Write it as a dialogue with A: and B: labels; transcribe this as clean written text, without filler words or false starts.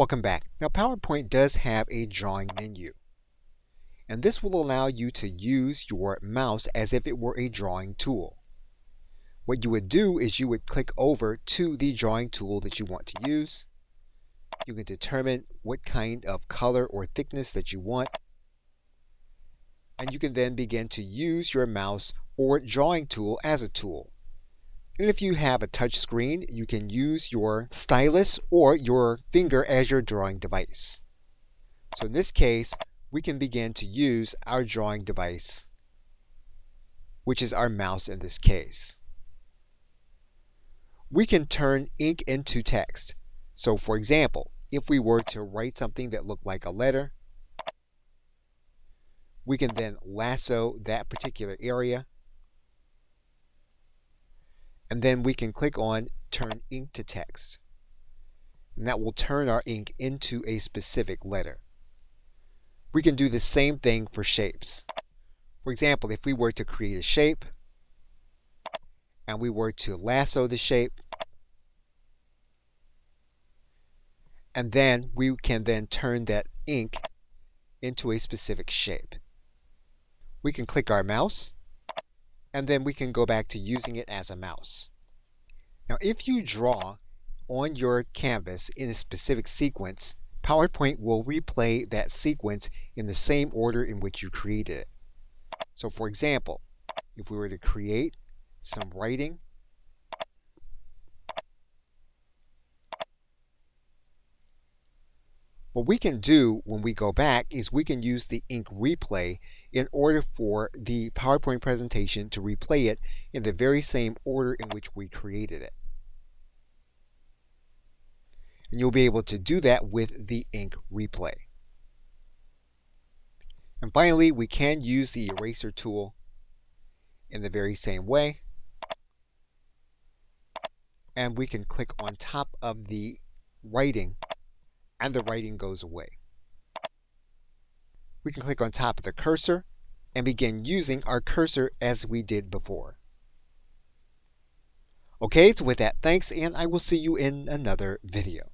A: Welcome back. Now PowerPoint does have a drawing menu, and this will allow you to use your mouse as if it were a drawing tool. What you would do is you would click over to the drawing tool that you want to use. You can determine what kind of color or thickness that you want, and you can then begin to use your mouse or drawing tool as a tool. And if you have a touch screen, you can use your stylus or your finger as your drawing device. So in this case, we can begin to use our drawing device, which is our mouse in this case. We can turn ink into text. So for example, if we were to write something that looked like a letter, we can then lasso that particular area, and then we can click on Turn Ink to Text. And that will turn our ink into a specific letter. We can do the same thing for shapes. For example, if we were to create a shape, and we were to lasso the shape, and then we can then turn that ink into a specific shape. We can click our mouse, and then we can go back to using it as a mouse. Now if you draw on your canvas in a specific sequence, PowerPoint will replay that sequence in the same order in which you created it. So for example, if we were to create some writing, what we can do when we go back is we can use the ink replay in order for the PowerPoint presentation to replay it in the very same order in which we created it. And you'll be able to do that with the ink replay. And finally, we can use the eraser tool in the very same way. And we can click on top of the writing, and the writing goes away. We can click on top of the cursor and begin using our cursor as we did before. Okay, so with that, thanks, and I will see you in another video.